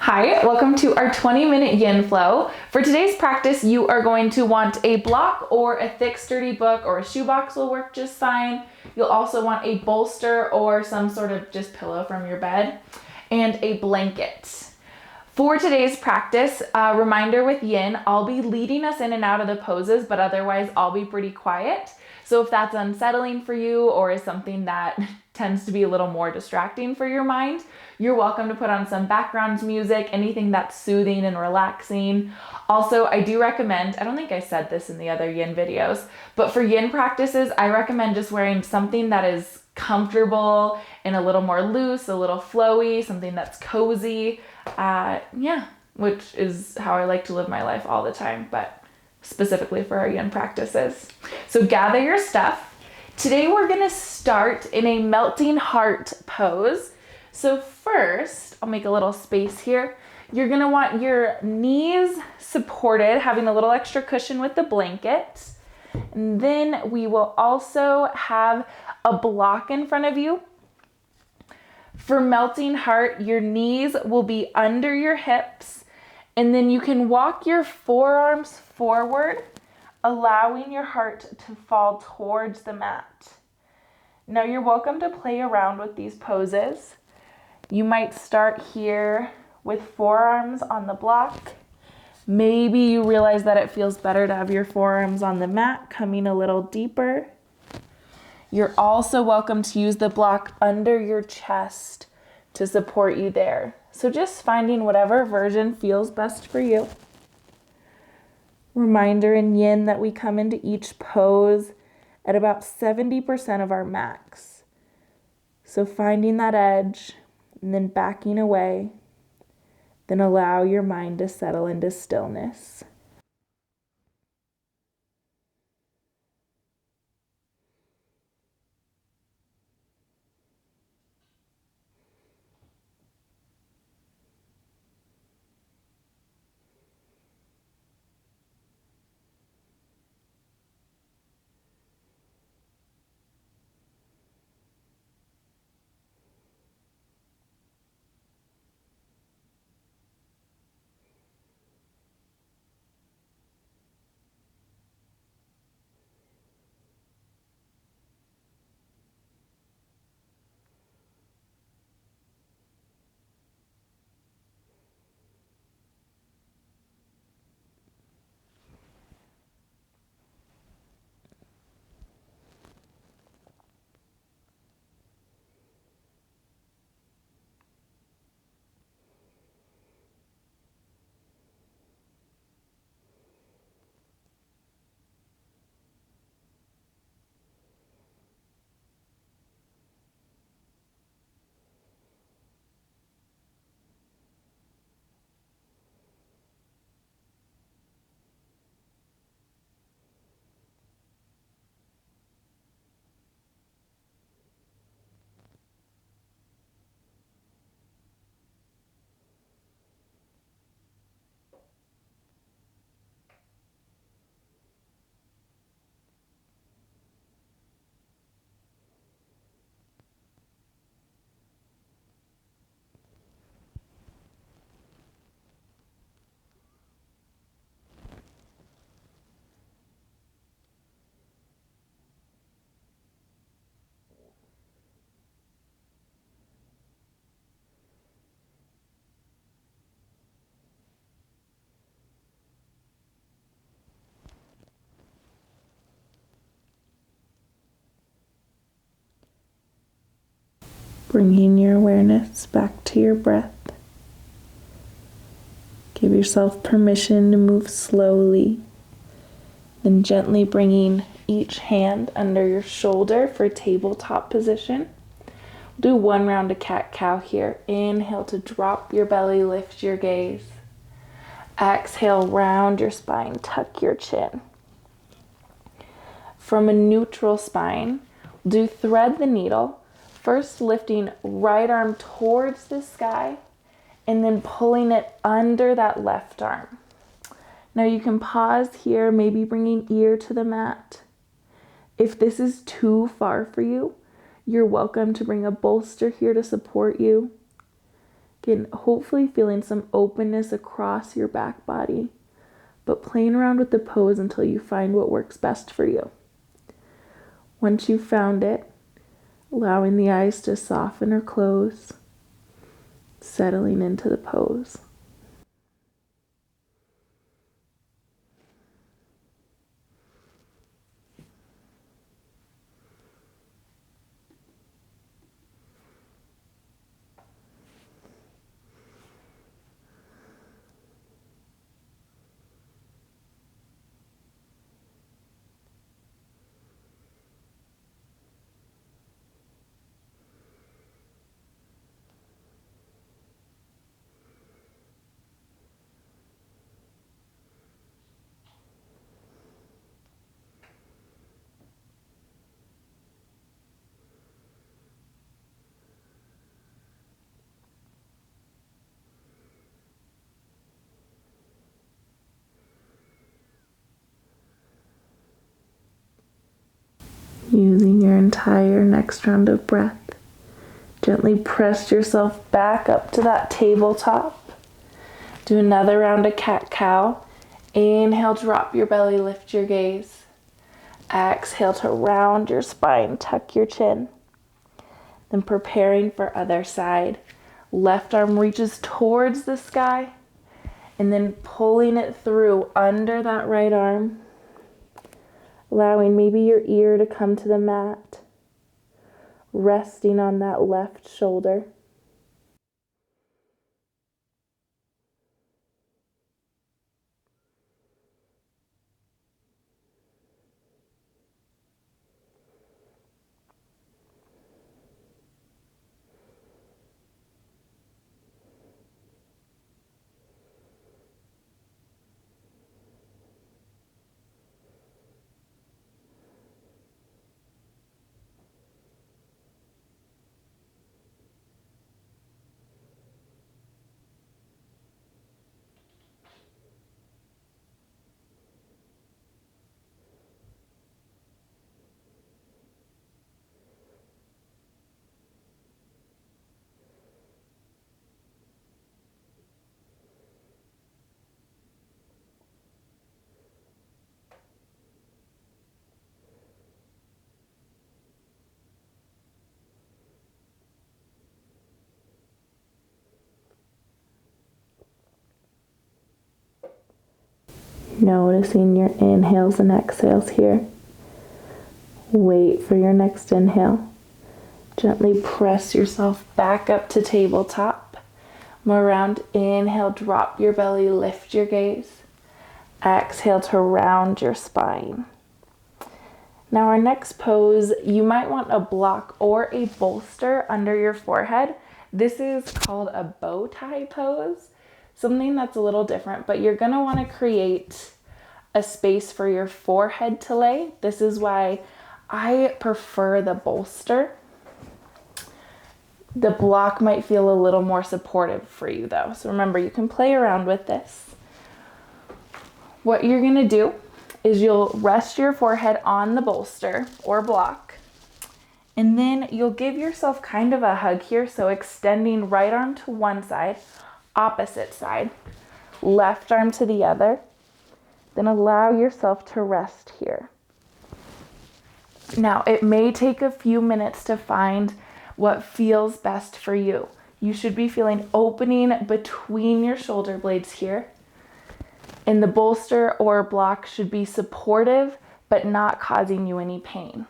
Hi, welcome to our 20-minute yin flow. For today's practice, you are going to want a block or a thick sturdy book, or a shoebox will work just fine. You'll also want a bolster or some sort of just pillow from your bed, and a blanket. For today's practice, a reminder with yin, I'll be leading us in and out of the poses, but otherwise I'll be pretty quiet. So if that's unsettling for you or is something that tends to be a little more distracting for your mind, you're welcome to put on some background music, anything that's soothing and relaxing. Also, I do recommend, I don't think I said this in the other yin videos, but for yin practices, I recommend just wearing something that is comfortable and a little more loose, a little flowy, something that's cozy. Which is how I like to live my life all the time, but specifically for our yin practices. So gather your stuff. Today we're gonna start in a melting heart pose. So first, I'll make a little space here. You're gonna want your knees supported, having a little extra cushion with the blanket. And then we will also have a block in front of you. For melting heart, your knees will be under your hips, and then you can walk your forearms forward, allowing your heart to fall towards the mat. Now you're welcome to play around with these poses. You might start here with forearms on the block. Maybe you realize that it feels better to have your forearms on the mat, coming a little deeper. You're also welcome to use the block under your chest to support you there. So just finding whatever version feels best for you. Reminder in yin that we come into each pose at about 70% of our max. So finding that edge and then backing away, then allow your mind to settle into stillness. Bringing your awareness back to your breath. Give yourself permission to move slowly, then gently bringing each hand under your shoulder for tabletop position. We'll do one round of cat-cow here. Inhale to drop your belly, lift your gaze. Exhale, round your spine, tuck your chin. From a neutral spine, do thread the needle. First lifting right arm towards the sky and then pulling it under that left arm. Now you can pause here, maybe bringing ear to the mat. If this is too far for you, you're welcome to bring a bolster here to support you. Again, hopefully feeling some openness across your back body, but playing around with the pose until you find what works best for you. Once you've found it, allowing the eyes to soften or close, settling into the pose. Using your entire next round of breath, gently press yourself back up to that tabletop. Do another round of cat-cow. Inhale, drop your belly, lift your gaze. Exhale to round your spine, tuck your chin. Then preparing for other side. Left arm reaches towards the sky, and then pulling it through under that right arm. Allowing maybe your ear to come to the mat, resting on that left shoulder. Noticing your inhales and exhales here. Wait for your next inhale. Gently press yourself back up to tabletop. More round. Inhale, drop your belly, lift your gaze. Exhale to round your spine. Now our next pose, you might want a block or a bolster under your forehead. This is called a bow tie pose. Something that's a little different, but you're gonna wanna create a space for your forehead to lay. This is why I prefer the bolster. The block might feel a little more supportive for you though. So remember, you can play around with this. What you're gonna do is you'll rest your forehead on the bolster or block, and then you'll give yourself kind of a hug here. So extending right arm to one side, opposite side, left arm to the other. Then allow yourself to rest here. Now, it may take a few minutes to find what feels best for you. You should be feeling opening between your shoulder blades here. And the bolster or block should be supportive, but not causing you any pain.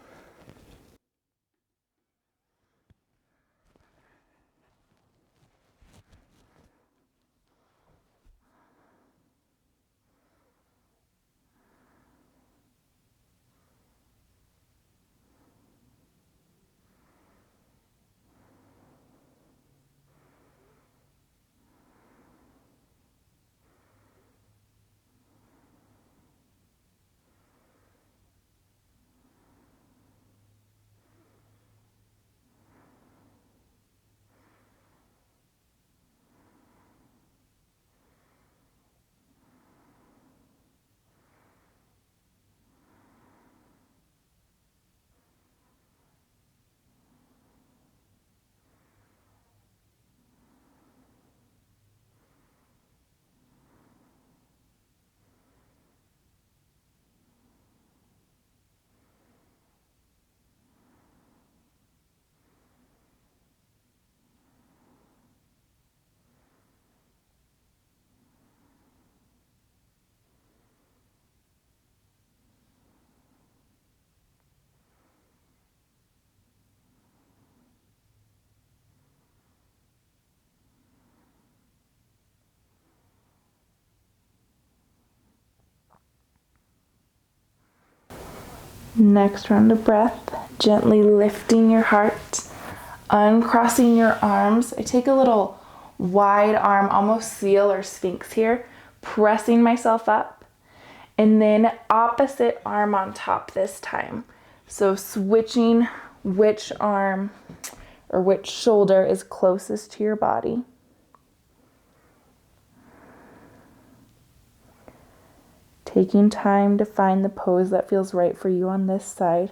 Next round of breath, gently lifting your heart, uncrossing your arms. I take a little wide arm, almost seal or sphinx here, pressing myself up, and then opposite arm on top this time. So switching which arm or which shoulder is closest to your body. Taking time to find the pose that feels right for you on this side.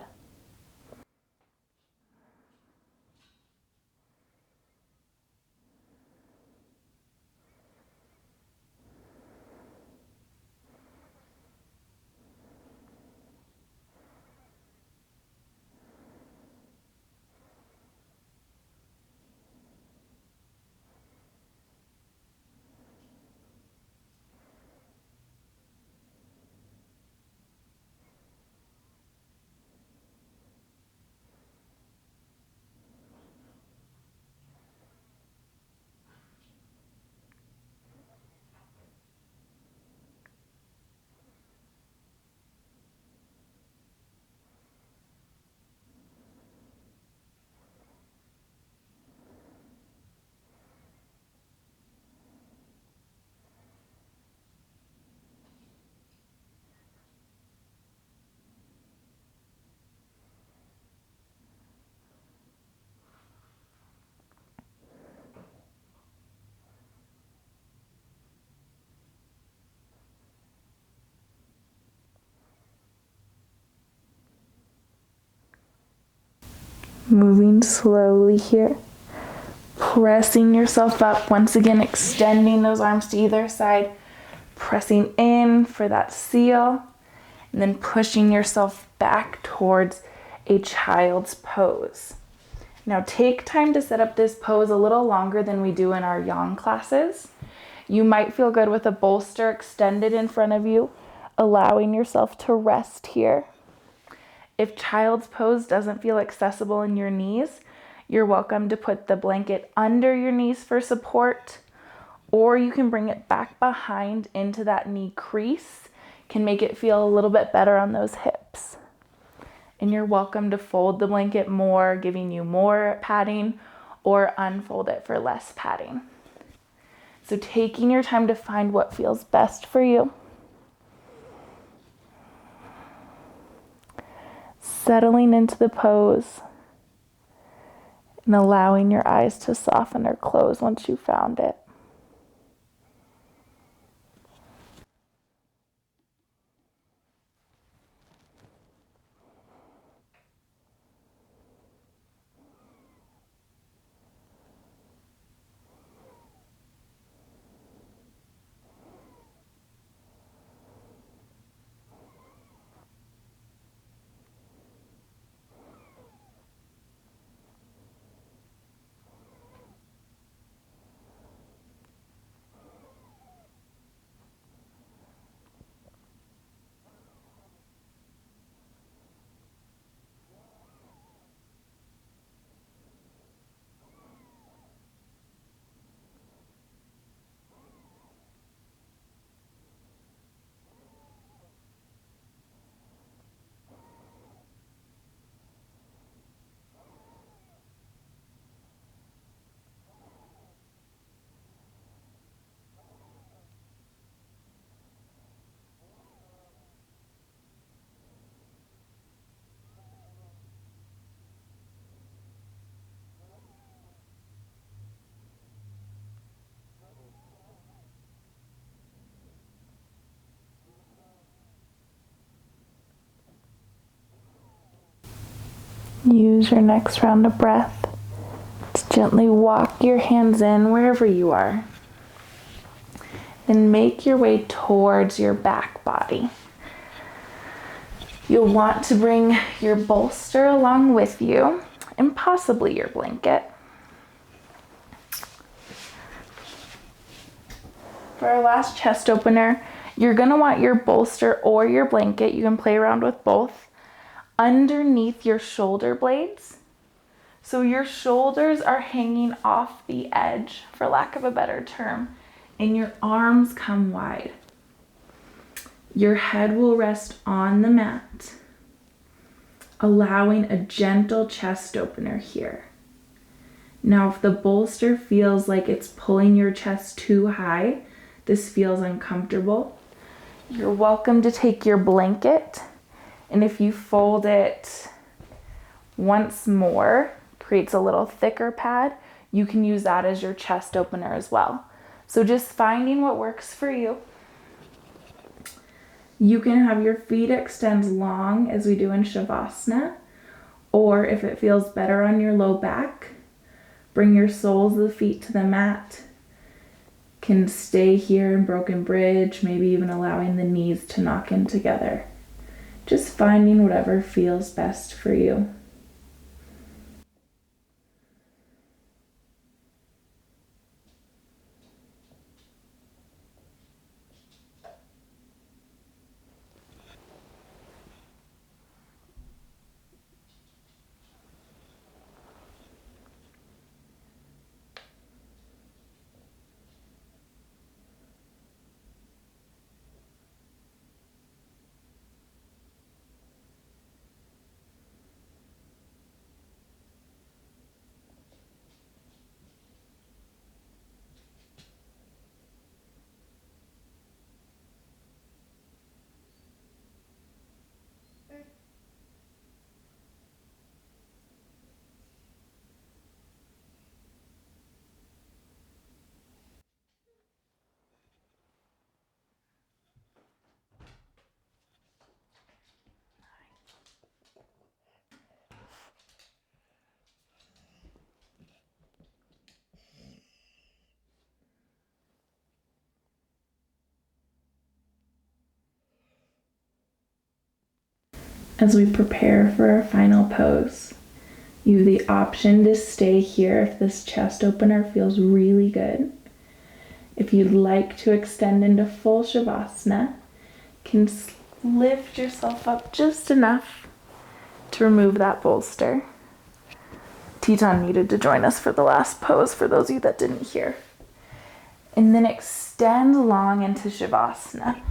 Moving slowly here, pressing yourself up, once again extending those arms to either side, pressing in for that seal, and then pushing yourself back towards a child's pose. Now take time to set up this pose a little longer than we do in our yang classes. You might feel good with a bolster extended in front of you, allowing yourself to rest here. If child's pose doesn't feel accessible in your knees, you're welcome to put the blanket under your knees for support, or you can bring it back behind into that knee crease. Can make it feel a little bit better on those hips. And you're welcome to fold the blanket more, giving you more padding, or unfold it for less padding. So taking your time to find what feels best for you. Settling into the pose and allowing your eyes to soften or close once you found it. Use your next round of breath to gently walk your hands in wherever you are. And make your way towards your back body. You'll want to bring your bolster along with you and possibly your blanket. For our last chest opener, you're going to want your bolster or your blanket, you can play around with both, underneath your shoulder blades. So your shoulders are hanging off the edge, for lack of a better term, and your arms come wide. Your head will rest on the mat. allowing a gentle chest opener here. Now, if the bolster feels like it's pulling your chest too high, this feels uncomfortable, you're welcome to take your blanket, and if you fold it once more, creates a little thicker pad, you can use that as your chest opener as well. So just finding what works for you. You can have your feet extend long as we do in Shavasana, or if it feels better on your low back, bring your soles of the feet to the mat. Can stay here in broken bridge, maybe even allowing the knees to knock in together. Just finding whatever feels best for you. As we prepare for our final pose, you have the option to stay here if this chest opener feels really good. If you'd like to extend into full Shavasana, can lift yourself up just enough to remove that bolster. Teton needed to join us for the last pose, for those of you that didn't hear. And then extend long into Shavasana.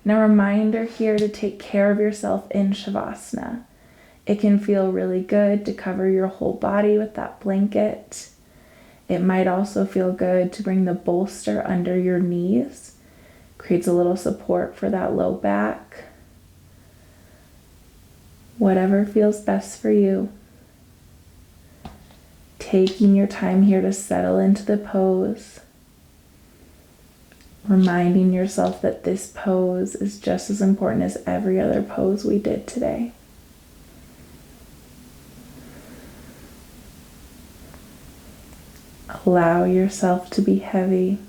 Now, a reminder here to take care of yourself in Shavasana. It can feel really good to cover your whole body with that blanket. It might also feel good to bring the bolster under your knees. Creates a little support for that low back. Whatever feels best for you. Taking your time here to settle into the pose. Reminding yourself that this pose is just as important as every other pose we did today. Allow yourself to be heavy.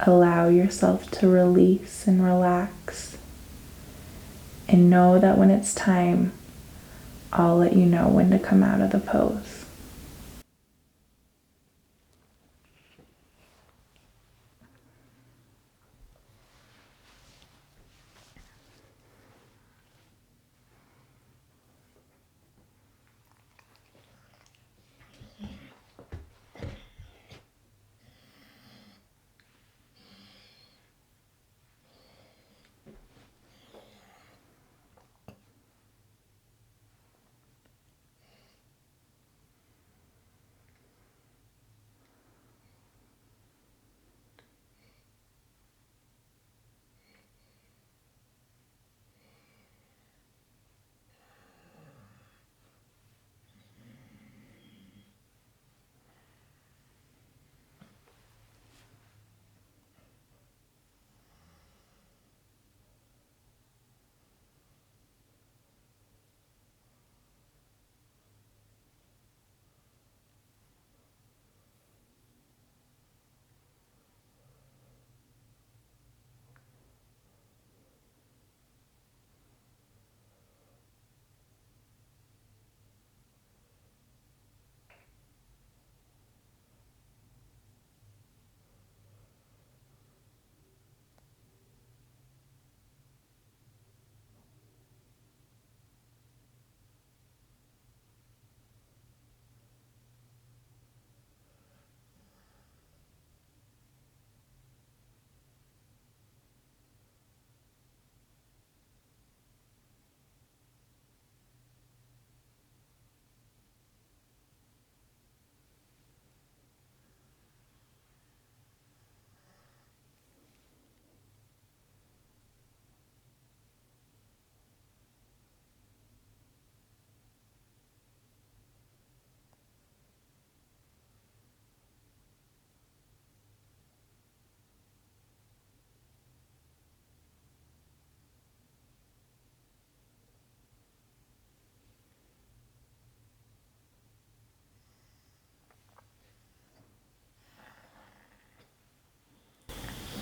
Allow yourself to release and relax. And know that when it's time, I'll let you know when to come out of the pose.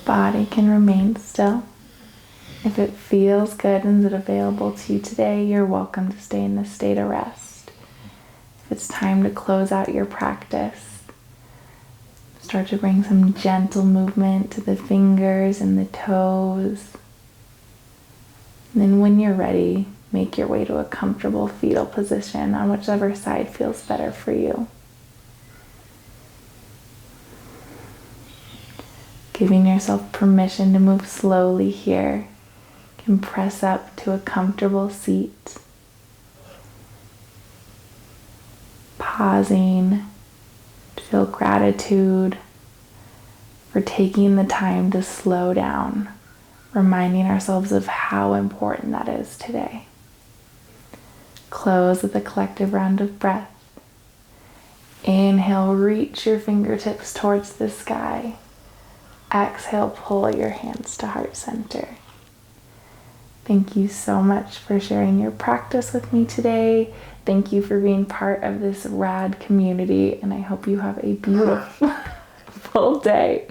body can remain still. If it feels good and is available to you today, you're welcome to stay in this state of rest. If it's time to close out your practice, start to bring some gentle movement to the fingers and the toes. And then when you're ready, make your way to a comfortable fetal position on whichever side feels better for you. Giving yourself permission to move slowly here. You can press up to a comfortable seat. Pausing to feel gratitude for taking the time to slow down, reminding ourselves of how important that is today. Close with a collective round of breath. Inhale, reach your fingertips towards the sky. Exhale, pull your hands to heart center. Thank you so much for sharing your practice with me today. Thank you for being part of this rad community, and I hope you have a beautiful day.